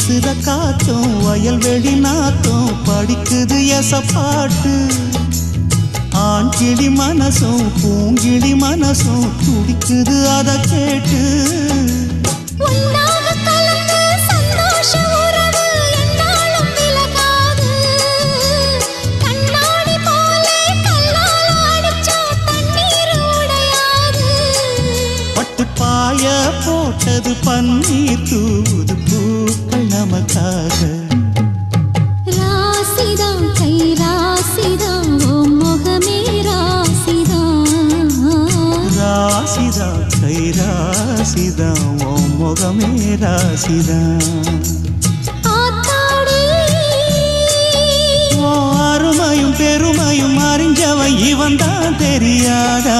வீசுற காத்தும் வயல்வெளி நாத்தும் படிக்குது எசப்பாட்டு ஆண் கிளி மனசும் பூங்கிளி மனசும் துடிக்குது அத கேட்டு பாய போட்டது பன்னீர் தூது பூக்கள் நமக்காக ராசிதான் கை ராசிதான் ஓ முகமே ராசிதான் ராசிதான் கை ராசிதான் ஓ முகமே ராசிதான் அருமையும் பெருமையும் அறிஞ்சவன் இவன் தான் தெரியாதா